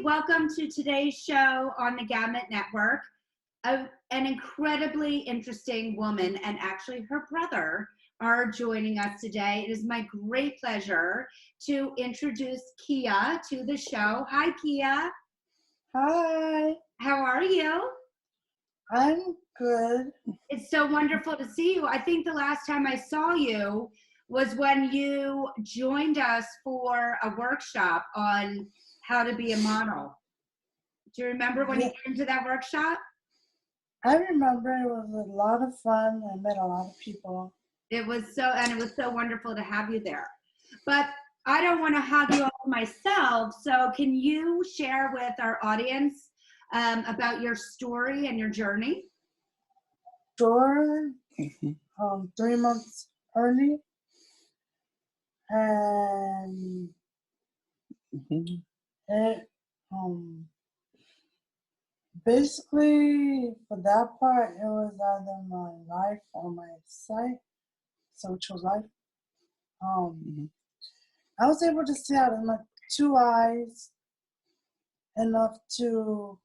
welcome to today's show on the Gamut Network. An incredibly interesting woman and actually her brother are joining us today. It is my great pleasure to introduce Kia to the show. Hi, Kia. Hi. How are you? I'm good. It's so wonderful to see you. I think the last time I saw you was when you joined us for a workshop on how to be a model. Do you remember when you came to that workshop? I remember it was a lot of fun. I met a lot of people. It was so wonderful to have you there. But I don't want to hog you up myself, so can you share with our audience about your story and your journey? Sure. 3 months early. And it basically for that part it was either my life or my sight, social life. I was able to see out of my 2 eyes enough to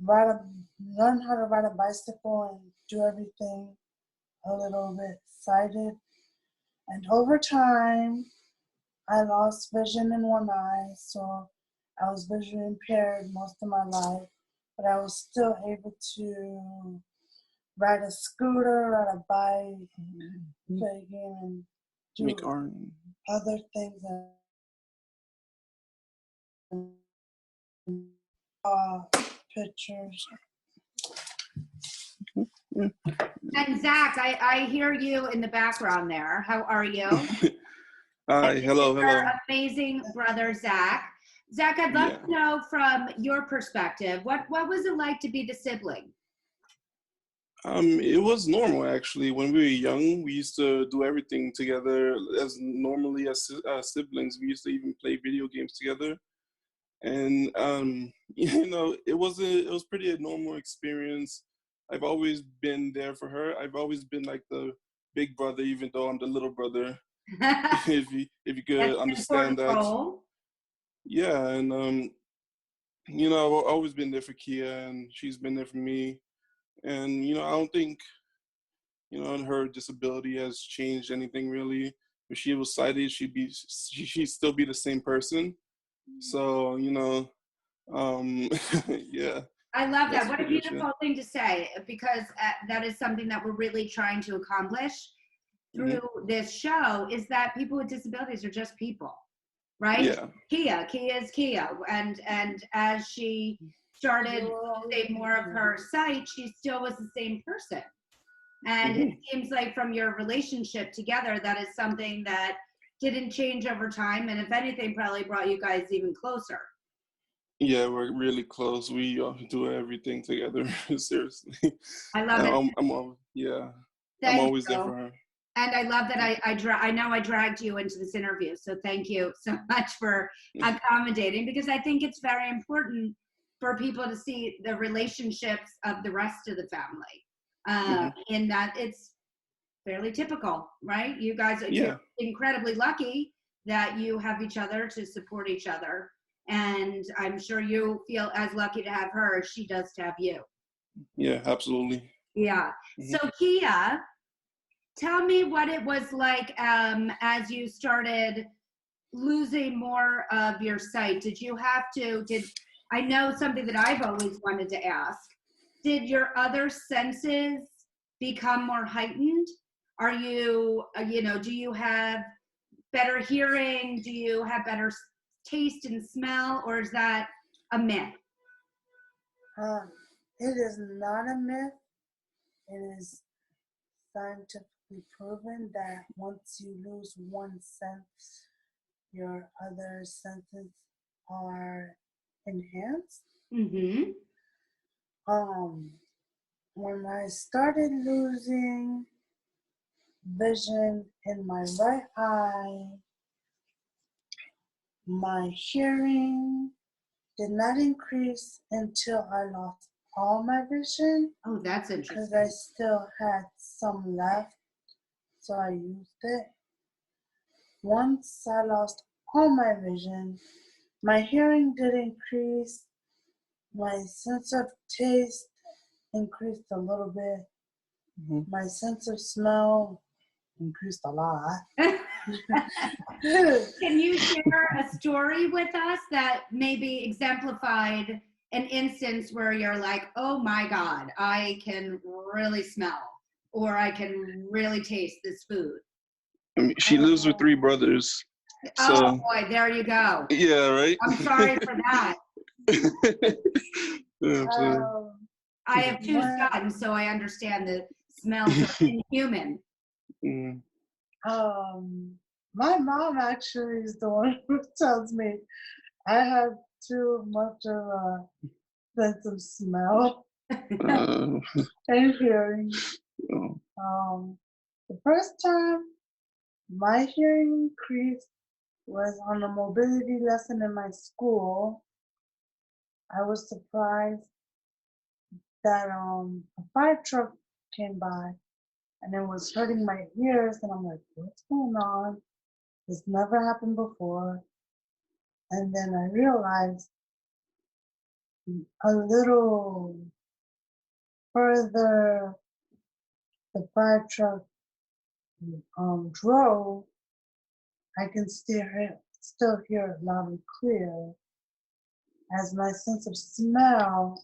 learn how to ride a bicycle and do everything a little bit sighted. And over time, I lost vision in one eye, so I was visually impaired most of my life, but I was still able to ride a scooter, ride a bike, play a game, and do other things. Pictures. And Zach, I hear you in the background there. How are you? Hi, hello. Our amazing brother, Zach. Zach, I'd love to know from your perspective, what was it like to be the sibling? It was normal, actually. When we were young, we used to do everything together as normally as siblings. We used to even play video games together. And, it was pretty a normal experience. I've always been there for her. I've always been like the big brother, even though I'm the little brother. if you could understand that. Role. Yeah, and I've always been there for Kia, and she's been there for me. And I don't think her disability has changed anything really. If she was sighted, she'd still be the same person. So yeah. I love that. What a beautiful thing to say, because that is something that we're really trying to accomplish through this show, is that people with disabilities are just people, right? Yeah. Kia is Kia. And as she started to say more of her sight, she still was the same person. And it seems like from your relationship together, that is something that didn't change over time. And if anything, probably brought you guys even closer. Yeah, we're really close. We do everything together. Seriously. I love it. I'm always there for her. And I love that I know I dragged you into this interview. So thank you so much for accommodating, because I think it's very important for people to see the relationships of the rest of the family. In that it's fairly typical, right? You guys are incredibly lucky that you have each other to support each other. And I'm sure you feel as lucky to have her as she does to have you. Yeah, absolutely. Yeah. So Kia, tell me what it was like as you started losing more of your sight. I know something that I've always wanted to ask, did your other senses become more heightened? Are you, do you have better hearing? Do you have better taste and smell, or is that a myth? It is not a myth. It is scientifically proven that once you lose one sense, your other senses are enhanced. When I started losing vision in my right eye, my hearing did not increase until I lost all my vision. Oh, that's interesting. Because I still had some left, so I used it. Once I lost all my vision, My hearing did increase. My sense of taste increased a little bit. Mm-hmm. My sense of smell increased a lot. Can you share a story with us that maybe exemplified an instance where you're like, oh my God, I can really smell, or I can really taste this food? I mean, she lives with 3 brothers. So, oh boy, there you go. Yeah, right? I'm sorry for that. Yeah, I have 2 sons, so I understand the smells are inhuman. Mm. My mom actually is the one who tells me I have too much of a sense of smell and hearing. The first time my hearing increased was on a mobility lesson in my school. I was surprised that a fire truck came by and it was hurting my ears, and I'm like, what's going on? This never happened before. And then I realized a little further the fire truck drove, I can still hear it loud and clear. As my sense of smell,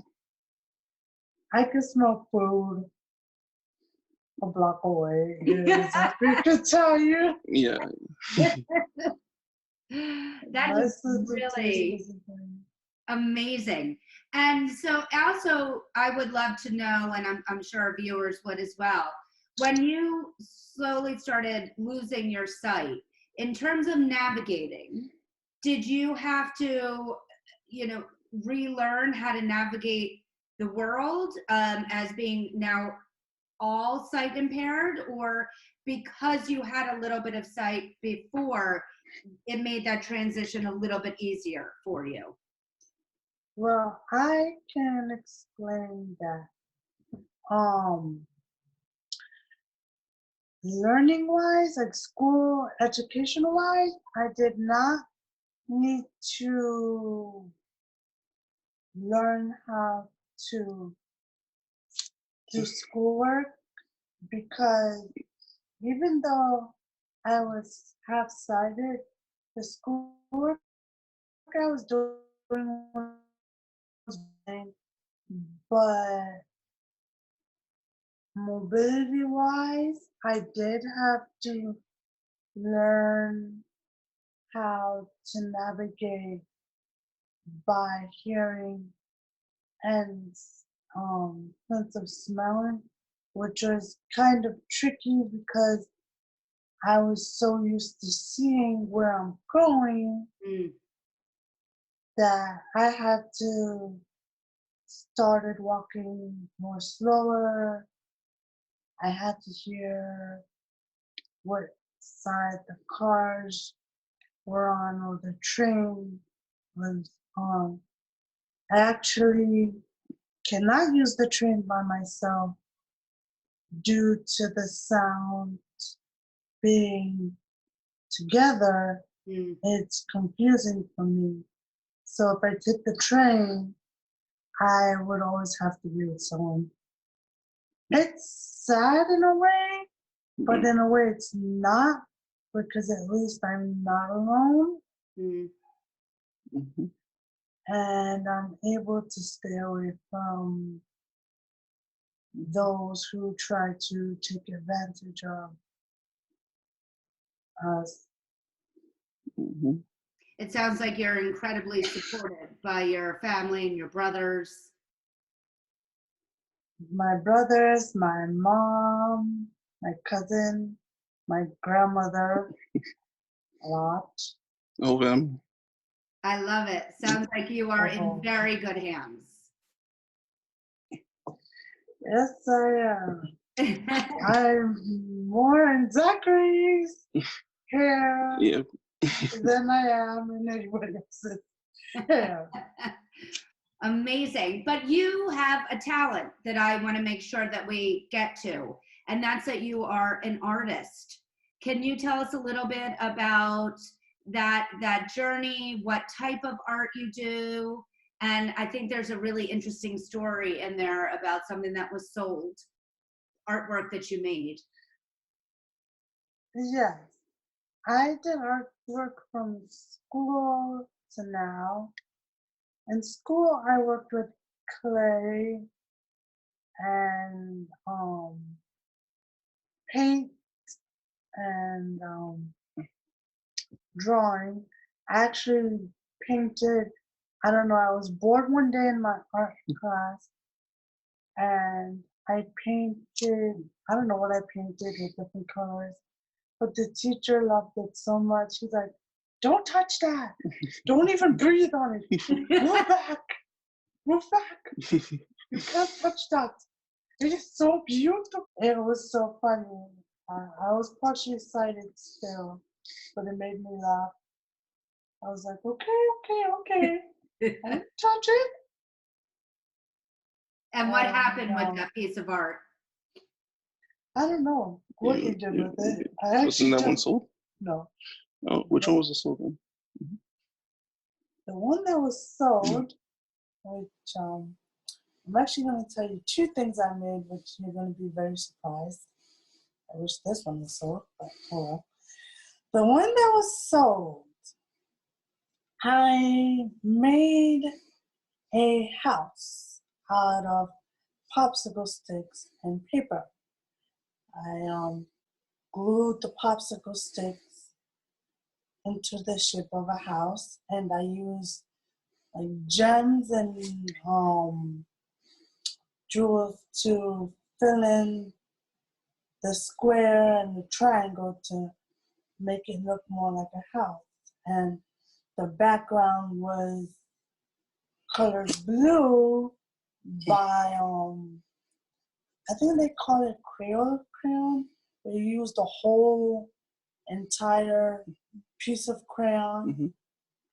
I can smell food a block away. Is happy to tell you. Yeah. That is really amazing. And so also I would love to know, and I'm sure our viewers would as well, when you slowly started losing your sight, in terms of navigating, did you have to, relearn how to navigate the world as being now all sight impaired, or because you had a little bit of sight before, it made that transition a little bit easier for you? Well, I can explain that. Learning wise, like school education wise, I did not need to learn how to do schoolwork, because even though I was half sighted, the schoolwork I was doing was fine, but mobility wise, I did have to learn how to navigate by hearing and sense of smelling, which was kind of tricky because I was so used to seeing where I'm going that I had to started walking more slower. I had to hear what side the cars were on or the train was on. I actually cannot use the train by myself due to the sound being together. It's confusing for me. So if I take the train, I would always have to be with someone. It's sad in a way, but in a way it's not, because at least I'm not alone. And I'm able to stay away from those who try to take advantage of us. It sounds like you're incredibly supported by your family and your brothers. My brothers, my mom, my cousin, my grandmother, a lot. Okay. I love it. Sounds like you are in very good hands. Yes, I am. I'm more in Zachary's hair than I am in anybody else's hair. Amazing. But you have a talent that I want to make sure that we get to, and that's that you are an artist. Can you tell us a little bit about that journey, what type of art you do. And I think there's a really interesting story in there about something that was sold, artwork that you made. Yes. I did artwork from school to now. In school, I worked with clay and paint and drawing. I actually painted, I don't know, I was bored one day in my art class and I painted, I don't know what I painted with different colors, but the teacher loved it so much. He's like, don't touch that. Don't even breathe on it. Move back. Move back. You can't touch that. It is so beautiful. It was so funny. I was partially sighted still, but it made me laugh. I was like, okay. I didn't touch it. And what happened with that piece of art? I don't know what he did with it. Wasn't that one sold? No. Oh, which one was the sold one? The one that was sold, which I'm actually going to tell you 2 things I made, which you're going to be very surprised. I wish this one was sold, but oh well. The one that was sold, I made a house out of popsicle sticks and paper. I glued the popsicle sticks into the shape of a house, and I used like gems and jewels to fill in the square and the triangle to make it look more like a house. And the background was colored blue by I think they call it crayon, where you use the whole entire piece of crayon,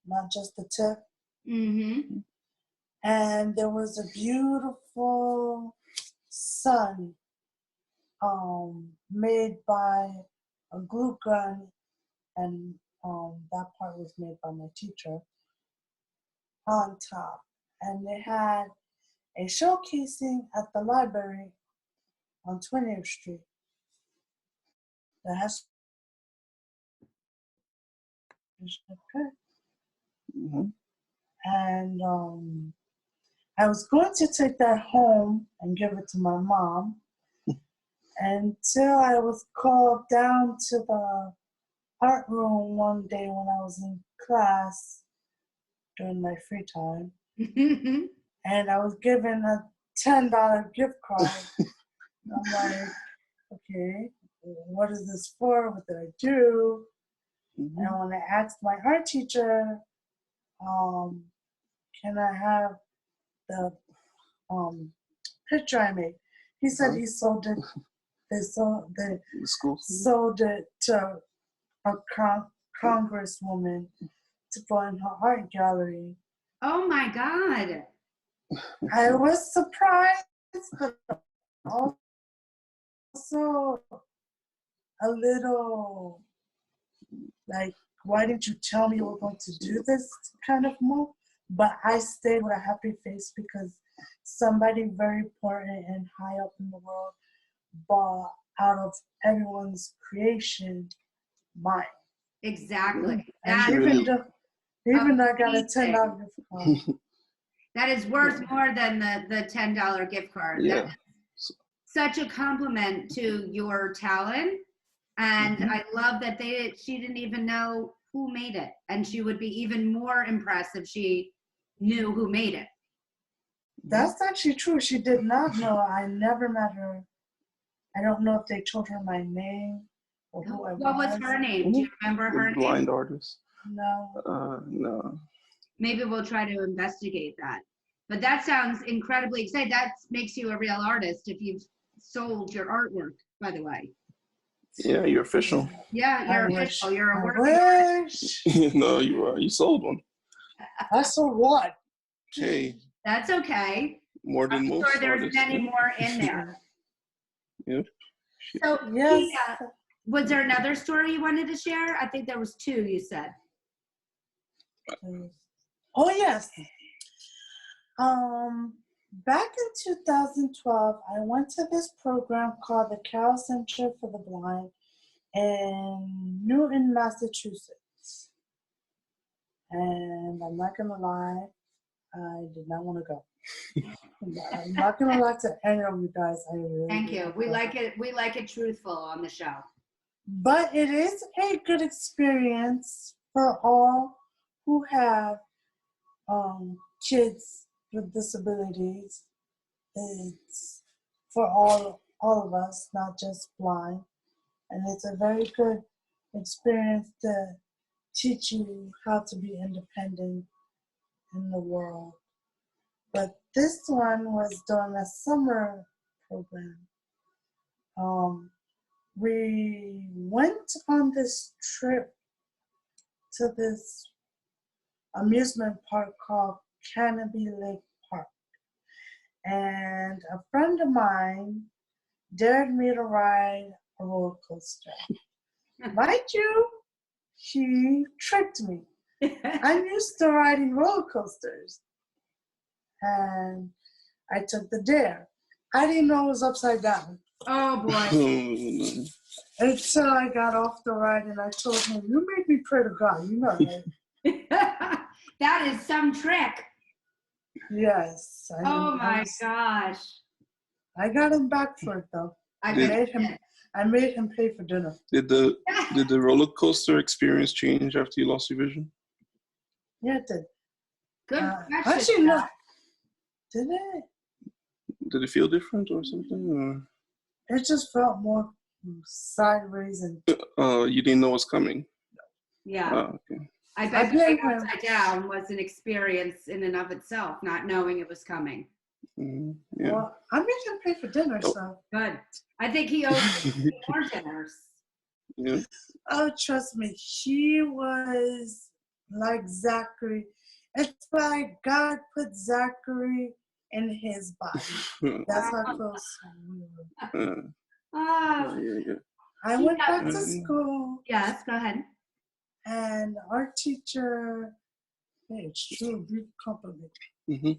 not just the tip. Mm-hmm. And there was a beautiful sun made by a glue gun, and that part was made by my teacher on top. And they had a showcasing at the library on 20th Street. That has and I was going to take that home and give it to my mom until I was called down to the art room one day when I was in class during my free time. And I was given a $10 gift card. I'm like, okay, what is this for? What did I do? And when I asked my art teacher, can I have the picture I made? He said he sold it. They sold it to a congresswoman to put in her art gallery. Oh my God! I was surprised, but also a little like, why didn't you tell me you were going to do this kind of move? But I stayed with a happy face because somebody very important and high up in the world bought out of everyone's creation mine. Exactly. And even though I got a $10 gift card. That is worth more than the $10 gift card. Yeah. That's such a compliment to your talent. And I love that she didn't even know who made it. And she would be even more impressed if she knew who made it. That's actually true. She did not know. I never met her. I don't know if they told her my name or who I was. What was her name? Do you remember her name? Blind artist. No. No. Maybe we'll try to investigate that. But that sounds incredibly exciting. That makes you a real artist if you've sold your artwork, by the way. Yeah, you're official. Yeah, you're official. You're a working artist. No, you are. You sold one. I sold what? Hey. That's okay. More than most sure there's artists. many more in there. Yep. So, yes. Kia, was there another story you wanted to share? I think there was 2, you said. Oh yes. Back in 2012, I went to this program called the Carroll Center for the Blind in Newton, Massachusetts. And I'm not gonna lie, I did not want to go. I'm not gonna lie to any of you guys. I really Thank you. We like it. We like it truthful on the show. But it is a good experience for all who have kids with disabilities. It's for all of us, not just blind. And it's a very good experience to teach you how to be independent in the world. But this one was during a summer program. We went on this trip to this amusement park called Canopy Lake Park. And a friend of mine dared me to ride a roller coaster. Mind you, he tricked me. I'm used to riding roller coasters. And I took the dare. I didn't know it was upside down. Oh boy. Until I got off the ride and I told him, "You made me pray to God, you know, right?" That is some trick. Yes. Oh my gosh. I got him back for it though. I made him pay for dinner. Did the roller coaster experience change after you lost your vision? Yeah, it did. Good question. Actually, no. Did it? Did it feel different or something? Or? It just felt more sideways and. You didn't know what's coming. Yeah. Oh, okay. I bet going upside down was an experience in and of itself, not knowing it was coming. Mm-hmm. Yeah. Well, I made him pay for dinner, so. Good. I think he owes more dinners. Yeah. Oh, trust me, he was like Zachary. It's like God put Zachary in his body. That's how close we were. Yeah. I went back to school. Yes, go ahead. And our teacher, hey, it's true, brief compliment. Mm-hmm.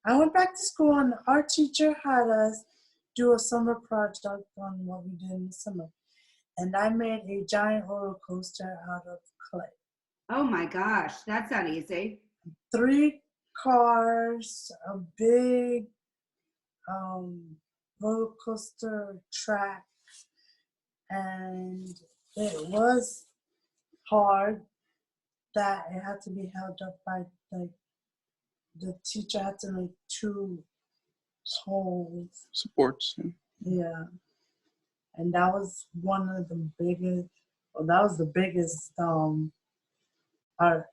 I went back to school and our teacher had us do a summer project on what we did in the summer. And I made a giant roller coaster out of clay. Oh my gosh, that's not easy. 3 cars, a big roller coaster track, and it was hard that it had to be held up by the teacher had to make 2 poles. Supports. Yeah. And that was one of the biggest, that was the biggest art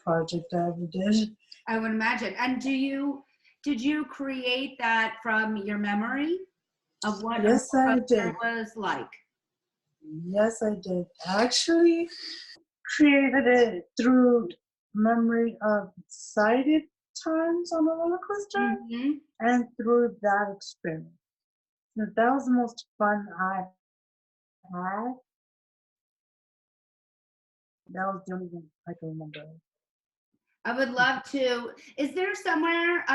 project I ever did. I would imagine. And did you create that from your memory of what yes, I did. Was like? Yes, I did. I actually created it through memory of sighted times on a roller coaster and through that experience. So that was the most fun I had. That was the only thing I can remember. I would love to. Is there somewhere,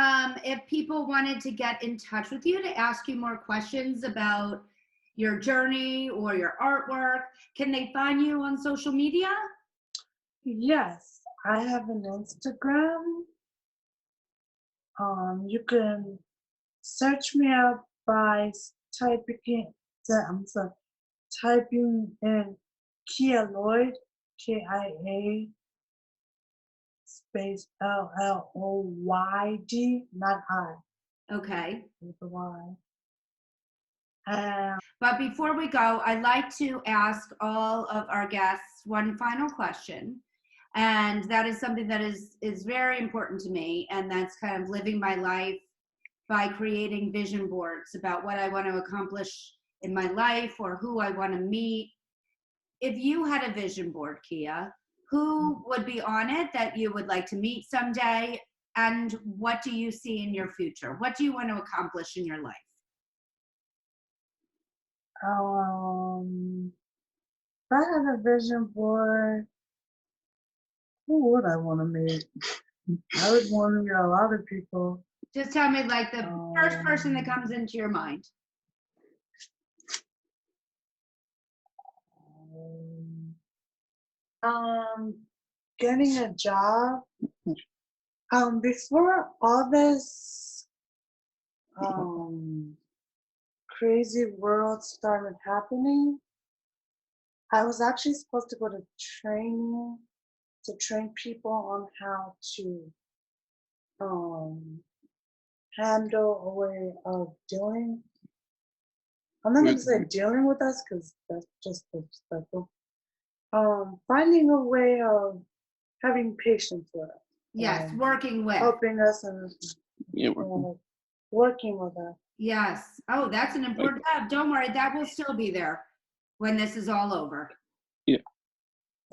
if people wanted to get in touch with you to ask you more questions about your journey or your artwork, can they find you on social media? Yes, I have an Instagram. You can search me out by typing in Kia Lloyd, KIA space LLOYD, not I. Okay. With the Y. But before we go, I'd like to ask all of our guests one final question. And that is something that is very important to me. And that's kind of living my life by creating vision boards about what I want to accomplish in my life or who I want to meet. If you had a vision board, Kia, who would be on it that you would like to meet someday? And what do you see in your future? What do you want to accomplish in your life? If I had a vision board, Who would I want to meet? I would want to meet a lot of people. Just tell me like the first person that comes into your mind. Getting a job. Before all this crazy world started happening, I was actually supposed to go to training to train people on how to handle a way of dealing. I'm not going to say dealing with us because that's just disrespectful. Finding a way of having patience with us. Yes, working with. Helping us and working with us. Yes. Oh, that's an important job. Don't worry, that will still be there when this is all over. Yeah.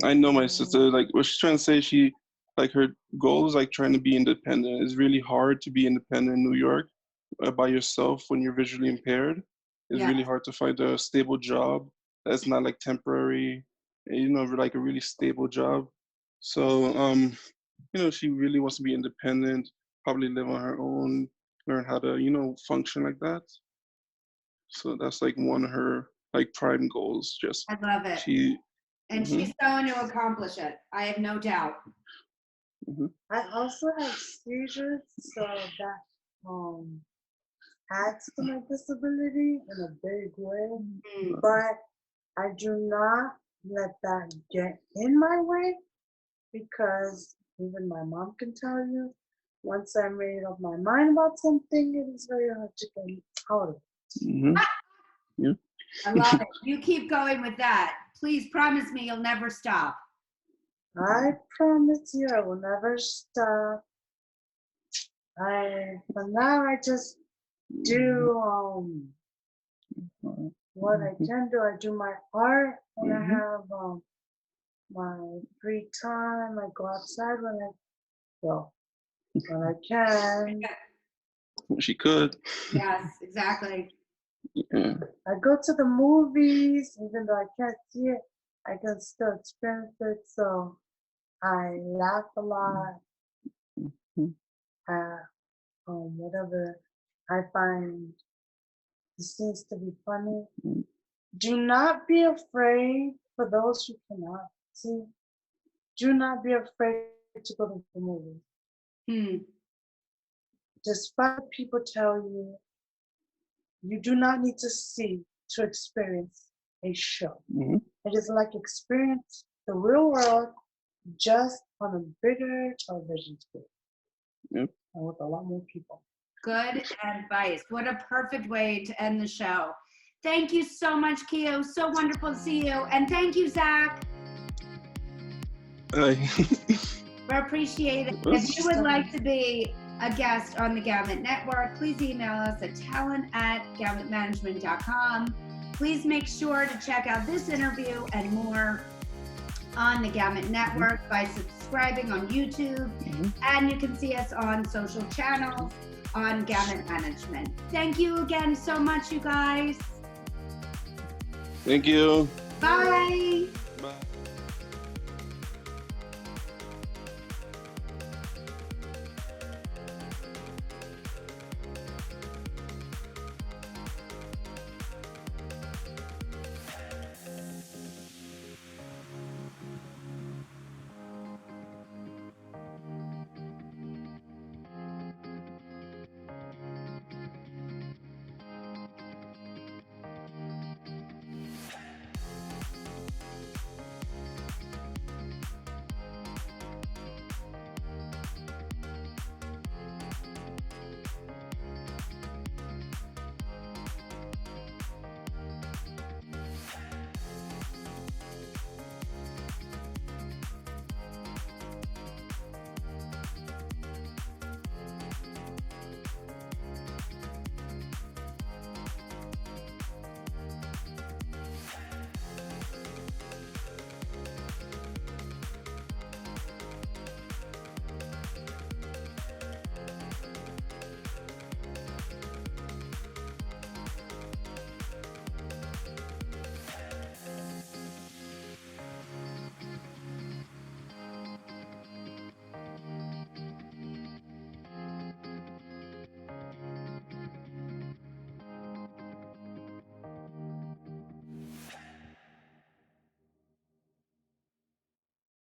I know my sister, like what she's trying to say, she like her goal is like trying to be independent. It's really hard to be independent in New York by yourself when you're visually impaired. It's really hard to find a stable job that's not like temporary, you know, like a really stable job. So you know, she really wants to be independent, probably live on her own, learn how to, you know, function like that. So that's like one of her like prime goals. Just I love it. And she's going to accomplish it. I have no doubt. I also have seizures, so that adds to my disability in a big way. But I do not let that get in my way, because even my mom can tell you, once I made up my mind about something, it is very hard to get out of it. Yeah. I love it. You keep going with that. Please promise me you'll never stop. I promise you I will never stop. For now I just do what I can do. I do my art when I have my free time. I go outside when I can. She could. Yes, exactly. Yeah. I go to the movies, even though I can't see it, I can still experience it. So I laugh a lot at whatever I find the scenes to be funny. Do not be afraid, for those who cannot see. Do not be afraid to go to the movies. Despite what people tell you, you do not need to see to experience a show. It is like experience the real world just on a bigger television screen. And with a lot more people. Good advice. What a perfect way to end the show. Thank you so much, Kia. It was so wonderful to see you. And thank you, Zach. We appreciate it. If you would like to be a guest on the Gamut Network, please email us at talent@gamutmanagement.com. Please make sure to check out this interview and more on the Gamut Network by subscribing on YouTube. And you can see us on social channels on Gamut Management. Thank you again so much, you guys. Thank you. Bye.